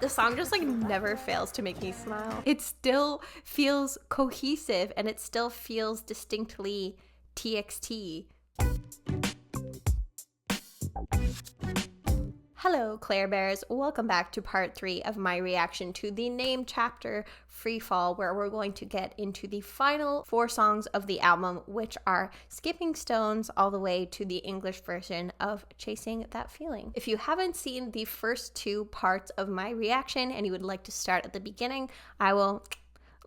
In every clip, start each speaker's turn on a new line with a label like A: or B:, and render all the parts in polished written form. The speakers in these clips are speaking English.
A: The song just like never fails to make me smile. It still feels cohesive and it still feels distinctly TXT. Hello, Claire Bears. Welcome back to part 3 of my reaction to the named chapter, Freefall, where we're going to get into the final 4 songs of the album, which are Skipping Stones all the way to the English version of Chasing That Feeling. If you haven't seen the first 2 parts of my reaction and you would like to start at the beginning, I will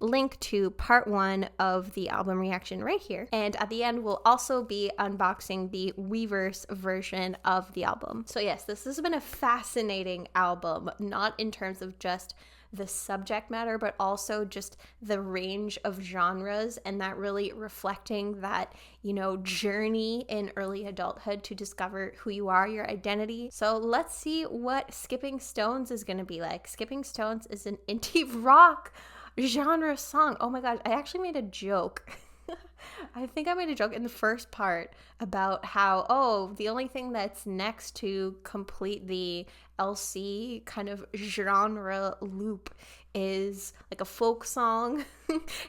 A: link to part 1 of the album reaction right here. And at the end, we'll also be unboxing the Weverse version of the album. So yes, this has been a fascinating album, not in terms of just the subject matter, but also just the range of genres and that really reflecting that, you know, journey in early adulthood to discover who you are, your identity. So let's see what Skipping Stones is gonna be like. Skipping Stones is an indie rock genre song. Oh my gosh, I actually made a joke. I think I made a joke in the first part about how, the only thing that's next to complete the LC kind of genre loop is like a folk song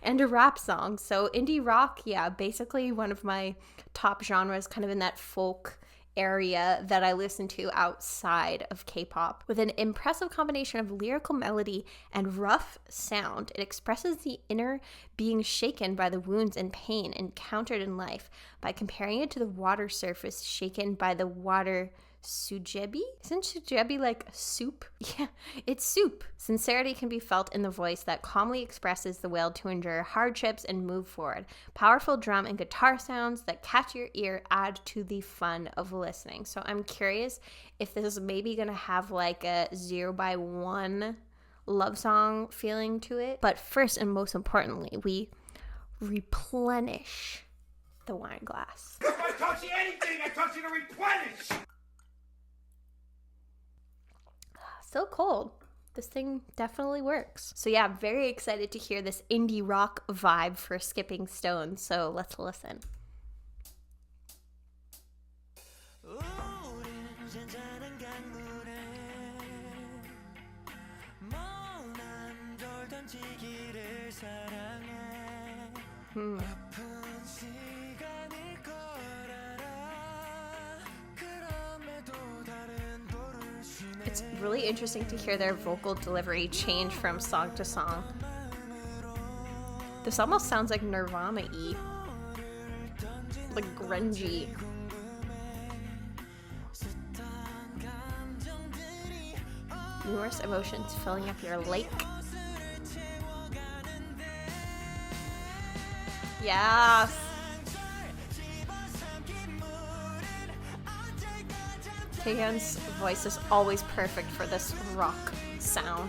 A: and a rap song. So indie rock, yeah, basically one of my top genres, kind of in that folk area that I listen to outside of K-pop. With an impressive combination of lyrical melody and rough sound, it expresses the inner being shaken by the wounds and pain encountered in life by comparing it to the water surface shaken by the water sujebi? Isn't sujebi like soup? Yeah, it's soup. Sincerity can be felt in the voice that calmly expresses the will to endure hardships and move forward. Powerful drum and guitar sounds that catch your ear add to the fun of listening. So I'm curious if this is maybe gonna have like a 0x1 love song feeling to it. But first and most importantly, we replenish the wine glass.
B: If I taught you anything, I taught you to replenish!
A: Still cold. This thing definitely works. So yeah, I'm very excited to hear this indie rock vibe for Skipping Stones. So let's listen. It's really interesting to hear their vocal delivery change from song to song. This almost sounds like Nirvana-y. Like grungy. Numerous emotions filling up your lake. Yes! Taehyun's voice is always perfect for this rock sound.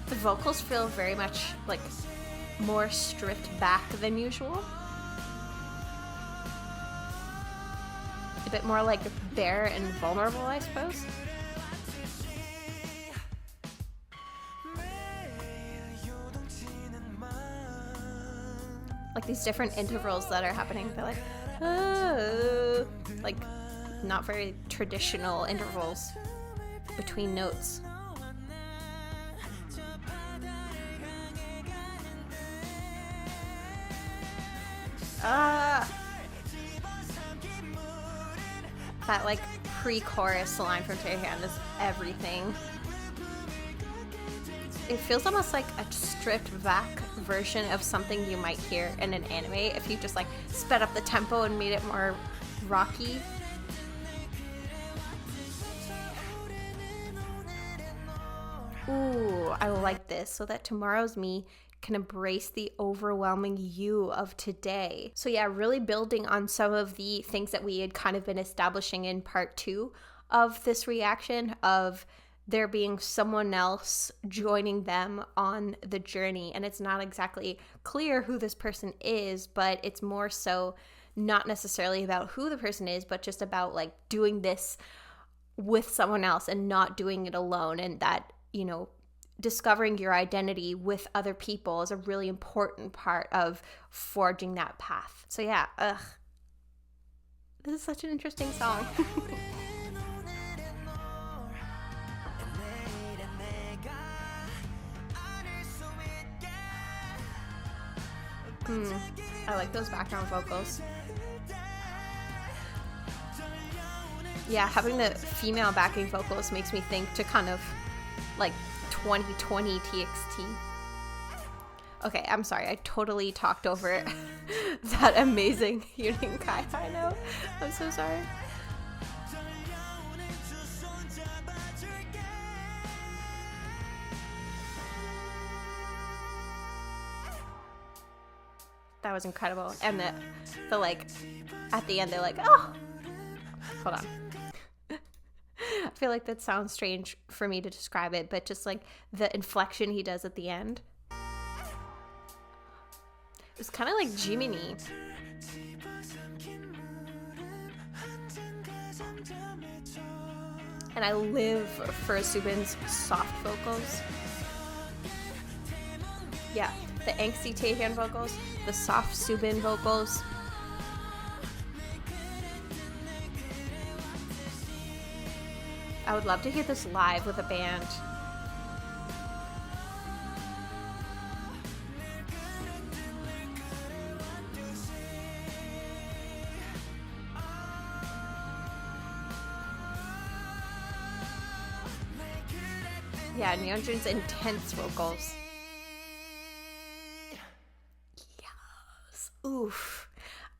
A: The vocals feel very much like more stripped back than usual. A bit more like bare and vulnerable, I suppose. Like these different intervals that are happening, they're like, oh, like not very traditional intervals between notes. That like pre-chorus line from Taehyun is everything. It feels almost like a stripped back version of something you might hear in an anime if you just like sped up the tempo and made it more rocky. Ooh, I like this, so that tomorrow's me can embrace the overwhelming you of today. So yeah, really building on some of the things that we had kind of been establishing in part 2 of this reaction, of there being someone else joining them on the journey. And it's not exactly clear who this person is, but it's more so not necessarily about who the person is, but just about like doing this with someone else and not doing it alone, and that, discovering your identity with other people is a really important part of forging that path. So yeah, this is such an interesting song. I like those background vocals. Yeah, having the female backing vocals makes me think to kind of like 2020 TXT. Okay, I'm sorry, I totally talked over it. That amazing Yuning Kai high note. I'm so sorry. That was incredible. And the like, at the end, they're like, oh, hold on. I feel like that sounds strange for me to describe it, but just like the inflection he does at the end. It's kind of like Jiminy. And I live for Subin's soft vocals. Yeah, the angsty Taehyun vocals, the soft Subin vocals. I would love to hear this live with a band. Yeah, Yeonjun's intense vocals. Yes. Oof.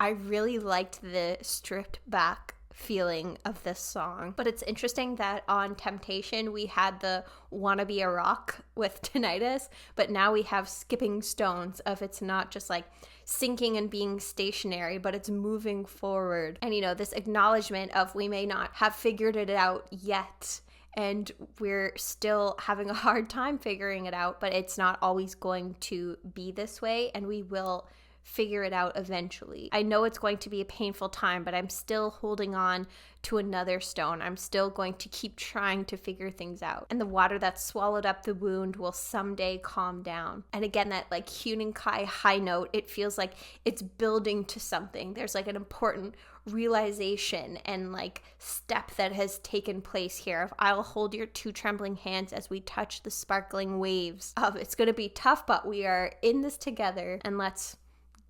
A: I really liked the stripped back feeling of this song. But it's interesting that on Temptation we had the Wanna Be a Rock with Tinnitus, but now we have Skipping Stones of it's not just like sinking and being stationary, but it's moving forward. And this acknowledgement of we may not have figured it out yet, and we're still having a hard time figuring it out, but it's not always going to be this way, and we will figure it out eventually. I know it's going to be a painful time, but I'm still holding on to another stone. I'm still going to keep trying to figure things out. And the water that swallowed up the wound will someday calm down. And again, that like Huening Kai high note, it feels like it's building to something. There's like an important realization and like step that has taken place here of I'll hold your two trembling hands as we touch the sparkling waves of it's going to be tough, but we are in this together, and let's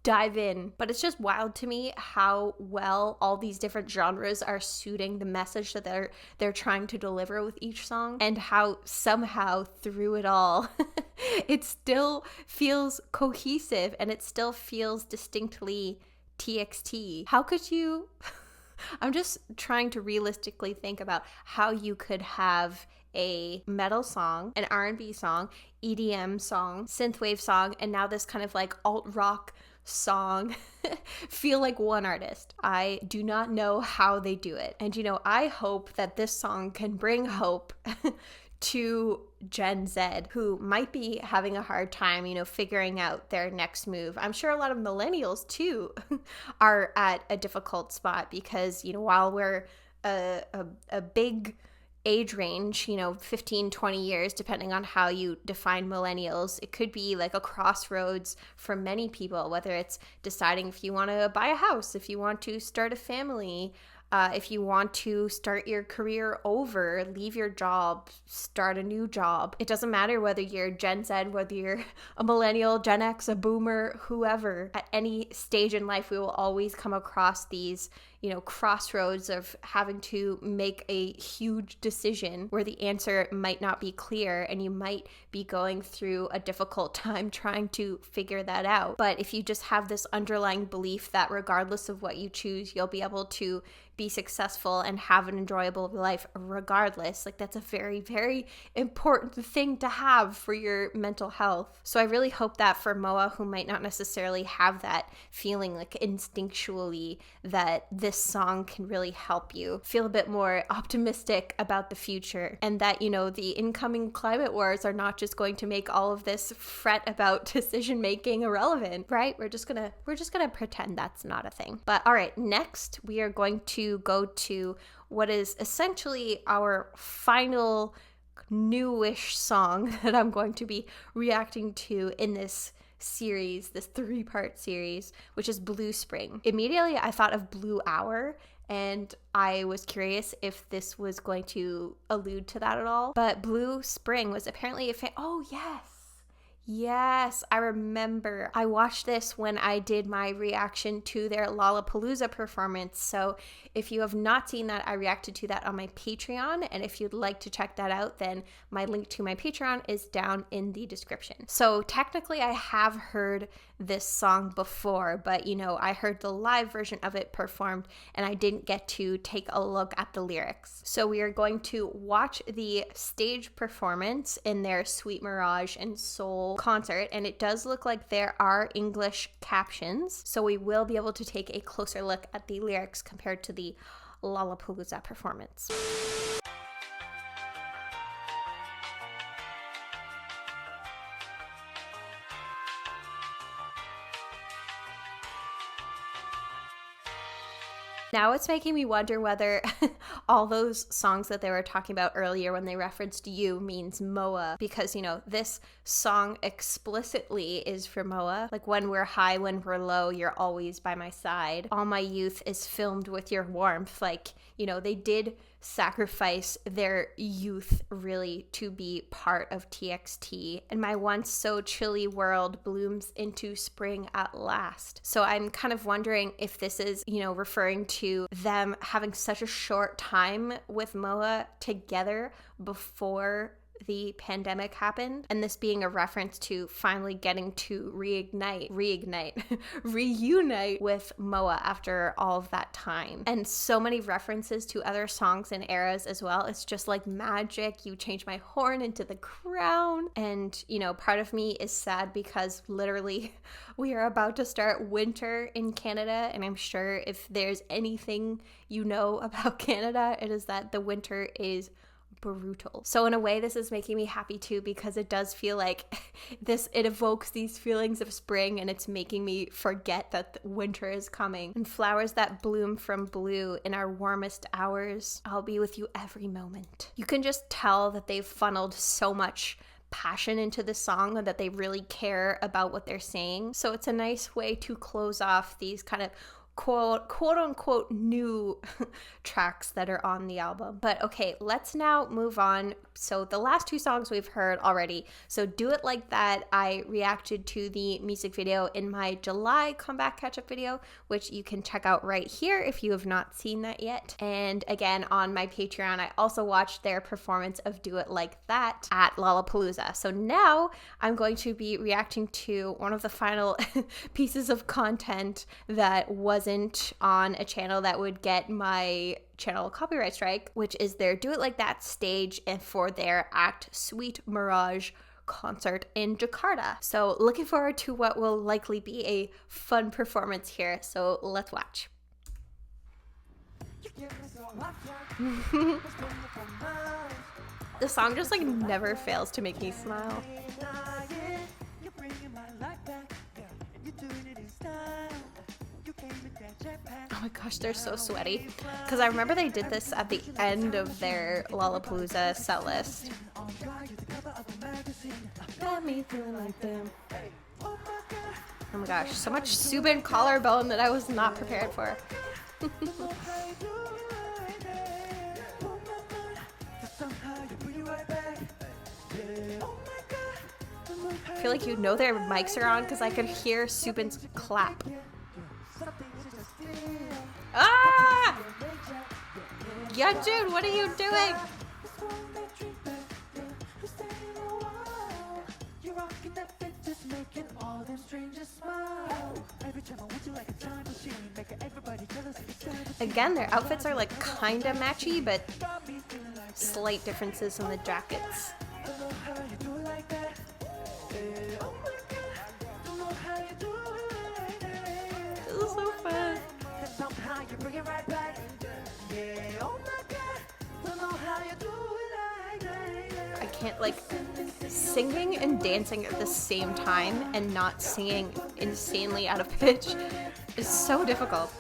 A: dive in. But it's just wild to me how well all these different genres are suiting the message that they're trying to deliver with each song, and how somehow through it all it still feels cohesive and it still feels distinctly TXT. How could you I'm just trying to realistically think about how you could have a metal song, an R&B song, EDM song, synthwave song, and now this kind of like alt-rock song feel like one artist. I do not know how they do it. And I hope that this song can bring hope to Gen Z, who might be having a hard time, figuring out their next move. I'm sure a lot of millennials too are at a difficult spot because, while we're a big age range, 15, 20 years, depending on how you define millennials, it could be like a crossroads for many people, whether it's deciding if you want to buy a house, if you want to start a family, if you want to start your career over, leave your job, start a new job. It doesn't matter whether you're Gen Z, whether you're a millennial, Gen X, a boomer, whoever. At any stage in life, we will always come across these, crossroads of having to make a huge decision where the answer might not be clear, and you might be going through a difficult time trying to figure that out. But if you just have this underlying belief that regardless of what you choose, you'll be able to be successful and have an enjoyable life regardless, like that's a very, very important thing to have for your mental health. So I really hope that for Moa, who might not necessarily have that feeling like instinctually, that this song can really help you feel a bit more optimistic about the future, and that the incoming climate wars are not just going to make all of this fret about decision making irrelevant, right? We're just gonna pretend that's not a thing. But all right, next we are going to go to what is essentially our final newish song that I'm going to be reacting to in this series, this 3-part series, which is Blue Spring. Immediately I thought of Blue Hour, and I was curious if this was going to allude to that at all. But Blue Spring was apparently oh yes, I remember. I watched this when I did my reaction to their Lollapalooza performance. So if you have not seen that, I reacted to that on my Patreon. And if you'd like to check that out, then my link to my Patreon is down in the description. So technically I have heard this song before, but I heard the live version of it performed and I didn't get to take a look at the lyrics. So we are going to watch the stage performance in their Sweet Mirage and Soul concert, and it does look like there are English captions, so we will be able to take a closer look at the lyrics compared to the Lollapalooza performance. Now it's making me wonder whether all those songs that they were talking about earlier when they referenced you means Moa, because, this song explicitly is for Moa. Like, when we're high, when we're low, you're always by my side. All my youth is filmed with your warmth. Like, they did sacrifice their youth really to be part of TXT, and my once so chilly world blooms into spring at last. So I'm kind of wondering if this is, referring to them having such a short time with Moa together before the pandemic happened, and this being a reference to finally getting to reunite with Moa after all of that time. And so many references to other songs and eras as well. It's just like magic. You change my horn into the crown. And, part of me is sad because literally we are about to start winter in Canada, and I'm sure if there's anything about Canada, it is that the winter is brutal. So in a way, this is making me happy too, because it does feel like it evokes these feelings of spring, and it's making me forget that winter is coming. And flowers that bloom from blue in our warmest hours, I'll be with you every moment. You can just tell that they've funneled so much passion into the song and that they really care about what they're saying. So it's a nice way to close off these kind of quote unquote new tracks that are on the album. But okay, let's now move on. So the last 2 songs we've heard already. So Do It Like That, I reacted to the music video in my July comeback catch-up video, which you can check out right here if you have not seen that yet. And again, on my Patreon, I also watched their performance of Do It Like That at Lollapalooza. So now I'm going to be reacting to one of the final pieces of content that wasn't on a channel that would get my channel copyright strike, which is their Do It Like That stage and for their Act Sweet Mirage concert in Jakarta. So looking forward to what will likely be a fun performance here. So let's watch. The song just never fails to make me smile. Oh my gosh, they're so sweaty. Because I remember they did this at the end of their Lollapalooza set list. Oh my gosh, so much Subin collarbone that I was not prepared for. I feel like their mics are on because I could hear Subin's clap. Ah! Yeonjun, what are you doing? Again, their outfits are kinda matchy, but slight differences in the jackets. This is so fun. I can't singing and dancing at the same time and not singing insanely out of pitch is so difficult.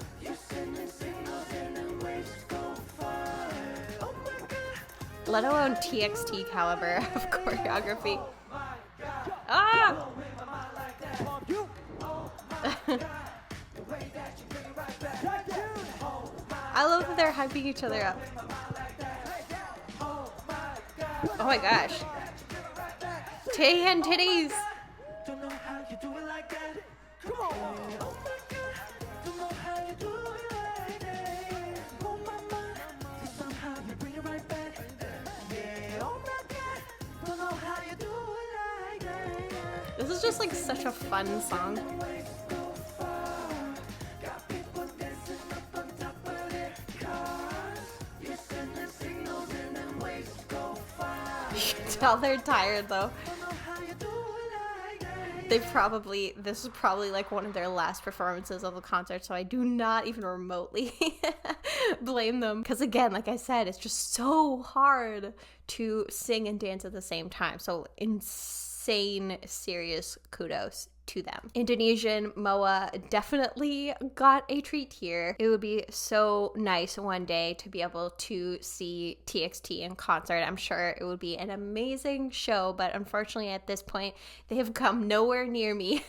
A: let alone TXT caliber of choreography. Ah! I love that they're hyping each other up. Oh my gosh. Titty and titties! This is just like such a fun song. You can tell they're tired though. This is probably like one of their last performances of the concert, so I do not even remotely blame them. Because again, like I said, it's just so hard to sing and dance at the same time. So insane, serious kudos to them. Indonesian MOA definitely got a treat here. It would be so nice one day to be able to see TXT in concert. I'm sure it would be an amazing show, but unfortunately at this point, they have come nowhere near me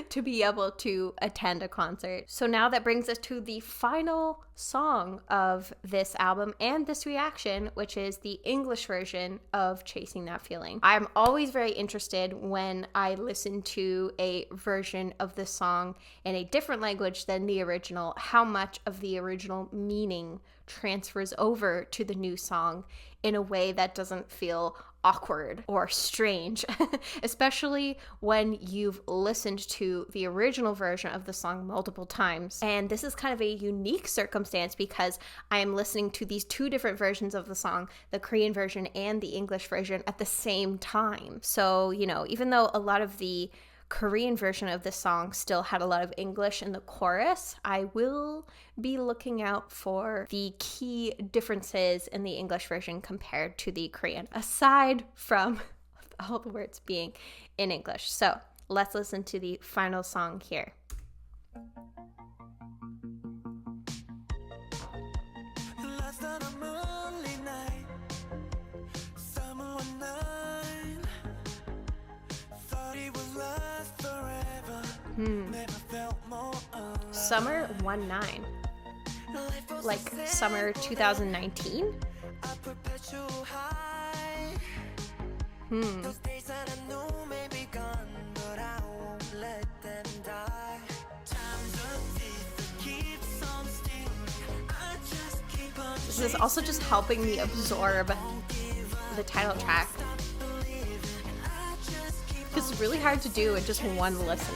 A: to be able to attend a concert. So now that brings us to the final song of this album and this reaction, which is the English version of Chasing That Feeling. I'm always very interested when I listen to a version of the song in a different language than the original, how much of the original meaning transfers over to the new song in a way that doesn't feel awkward or strange, especially when you've listened to the original version of the song multiple times. And this is kind of a unique circumstance because I am listening to these two different versions of the song, the Korean version and the English version, at the same time. So, you know, even though a lot of the Korean version of the song still had a lot of English in the chorus, I will be looking out for the key differences in the English version compared to the Korean, aside from all the words being in English. So let's listen to the final song here. Summer 19. Like summer 2019? This is also just helping me absorb the title track. It's really hard to do in just one listen.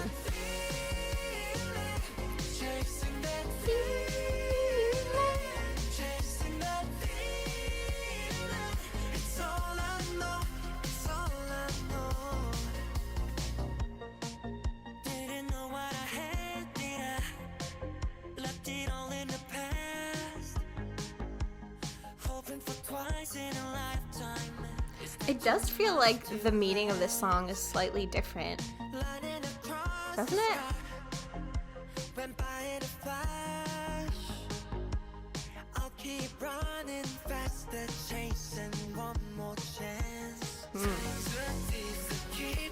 A: It does feel like the meaning of this song is slightly different, doesn't it?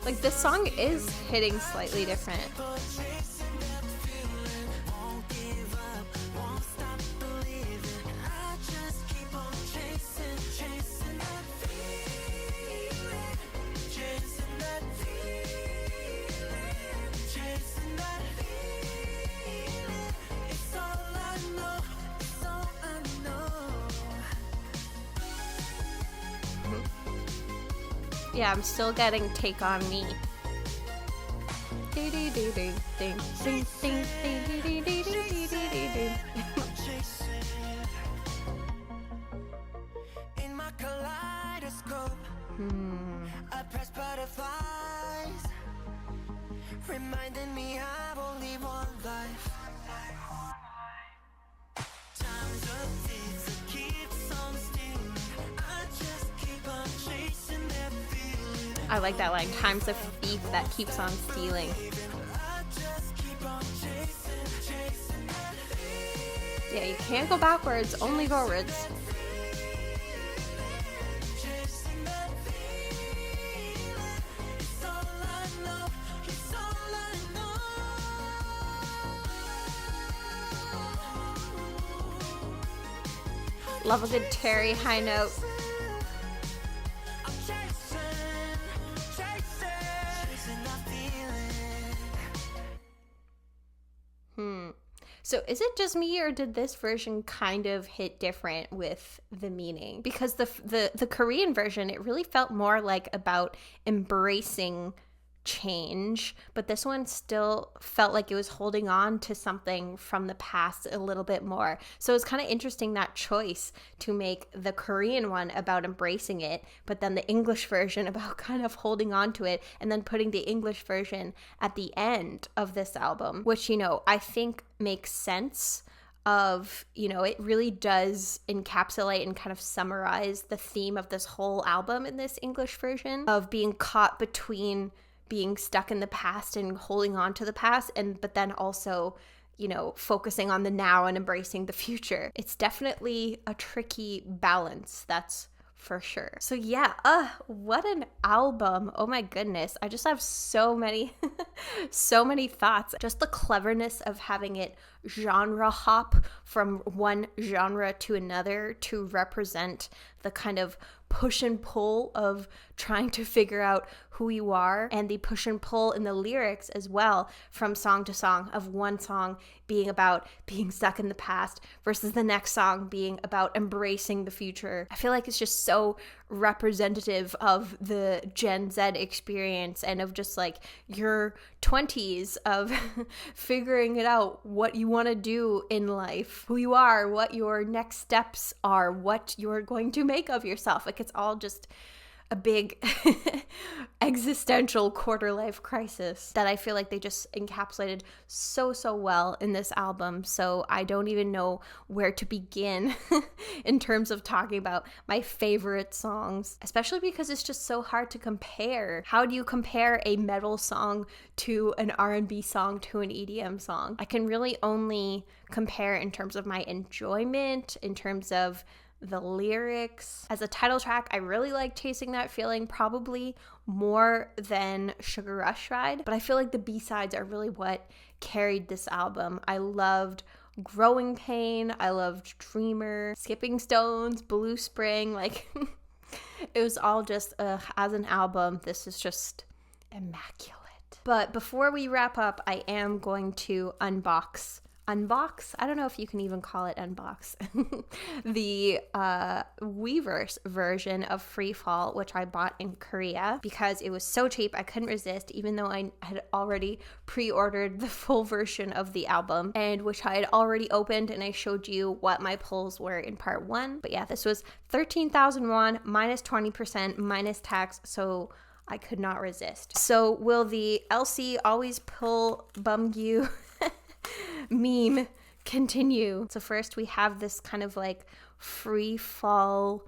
A: Like this song is hitting slightly different. Yeah, I'm still getting Take On Me. Reminding me I've only one life. I like that line. Time's a thief that keeps on stealing. Yeah, you can't go backwards, only forwards. Love a good Terry high note. So is it just me, or did this version kind of hit different with the meaning? Because the Korean version, it really felt more like about embracing change, but this one still felt like it was holding on to something from the past a little bit more. So it's kind of interesting, that choice to make the Korean one about embracing it, but then the English version about kind of holding on to it, and then putting the English version at the end of this album, which, you know, I think makes sense. Of, you know, it really does encapsulate and kind of summarize the theme of this whole album in this English version, of being caught between being stuck in the past and holding on to the past, but then also, you know, focusing on the now and embracing the future. It's definitely a tricky balance, that's for sure. So yeah, what an album. Oh my goodness. I just have so many thoughts. Just the cleverness of having it genre hop from one genre to another to represent the kind of push and pull of trying to figure out who you are, and the push and pull in the lyrics as well, from song to song, of one song being about being stuck in the past versus the next song being about embracing the future. I feel like it's just so representative of the Gen Z experience, and of just like your 20s, of figuring it out, what you want to do in life, who you are, what your next steps are, what you're going to make of yourself. Like, it's all just a big existential quarter life crisis that I feel like they just encapsulated so well in this album. So I don't even know where to begin in terms of talking about my favorite songs, especially because it's just so hard to compare. How do you compare a metal song to an R&B song to an EDM song? I can really only compare in terms of my enjoyment, in terms of the lyrics. As a title track, I really like Chasing That Feeling, probably more than Sugar Rush Ride, but I feel like the B-sides are really what carried this album. I loved Growing Pain, I loved Dreamer, Skipping Stones, Blue Spring, like it was all just, as an album, this is just immaculate. But before we wrap up, I am going to unbox, I don't know if you can even call it unbox, the Weverse version of Freefall, which I bought in Korea because it was so cheap I couldn't resist, even though I had already pre-ordered the full version of the album, and which I had already opened, and I showed you what my pulls were in part 1. But yeah, this was 13,000 won, minus 20%, minus tax, so I could not resist. So will the Elsie always pull bum you meme continue? So first we have this kind of like free fall,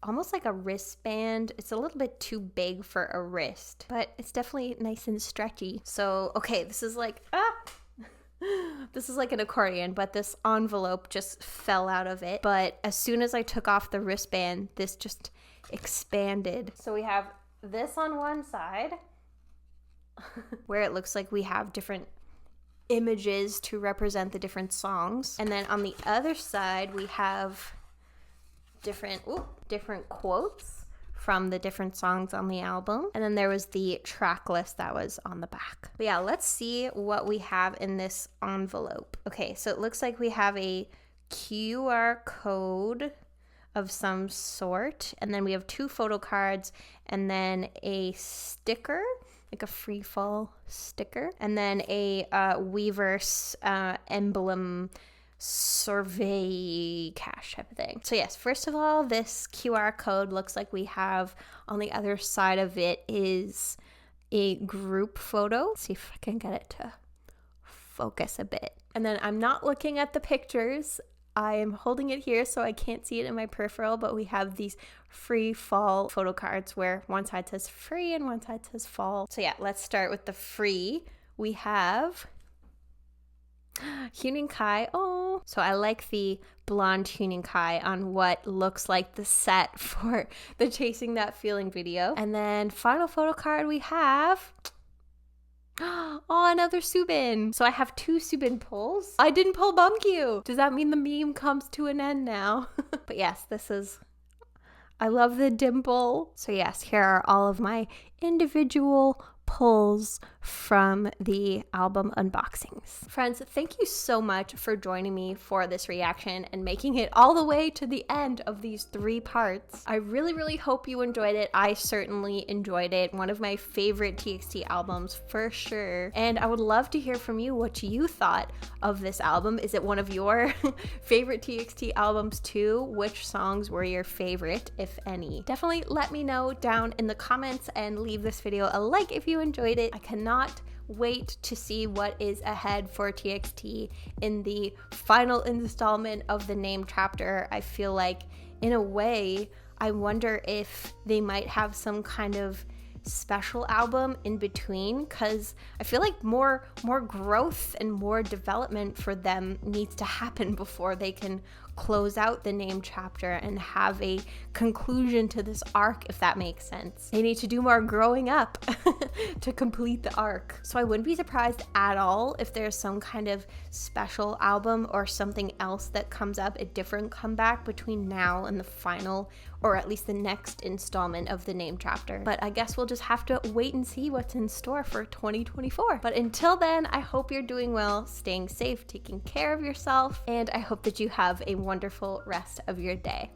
A: almost like a wristband. It's a little bit too big for a wrist, but it's definitely nice and stretchy. So okay, this is like this is like an accordion, but this envelope just fell out of it. But as soon as I took off the wristband, this just expanded. So we have this on one side where it looks like we have different images to represent the different songs, and then on the other side we have different quotes from the different songs on the album, and then there was the track list that was on the back. But yeah, let's see what we have in this envelope. Okay, so it looks like we have a QR code of some sort, and then we have 2 photo cards, and then a sticker, like a Freefall sticker, and then a Weverse emblem survey cash type of thing. So yes, first of all, this QR code looks like we have on the other side of it is a group photo. Let's see if I can get it to focus a bit. And then I'm not looking at the pictures. I am holding it here so I can't see it in my peripheral, but we have these free fall photo cards where one side says free and one side says fall. So yeah, let's start with the free. We have Huening Kai. Oh, so I like the blonde Huening Kai on what looks like the set for the Chasing That Feeling video. And then final photo card we have Oh, another Subin. So I have 2 Subin pulls. I didn't pull Bumkyu. Does that mean the meme comes to an end now? But yes, I love the dimple. So yes, here are all of my individual pulls from the album unboxings. Friends, thank you so much for joining me for this reaction and making it all the way to the end of these 3 parts. I really, really hope you enjoyed it. I certainly enjoyed it. One of my favorite TXT albums for sure. And I would love to hear from you what you thought of this album. Is it one of your favorite TXT albums too? Which songs were your favorite, if any? Definitely let me know down in the comments and leave this video a like if you enjoyed it. I cannot wait to see what is ahead for TXT in the final installment of the name chapter. I feel like, in a way, I wonder if they might have some kind of special album in between, because I feel like more growth and more development for them needs to happen before they can close out the name chapter and have a conclusion to this arc, if that makes sense. They need to do more growing up to complete the arc. So I wouldn't be surprised at all if there's some kind of special album or something else that comes up, a different comeback between now and the final, or at least the next installment of the name chapter. But I guess we'll just have to wait and see what's in store for 2024. But until then, I hope you're doing well, staying safe, taking care of yourself, and I hope that you have a wonderful rest of your day.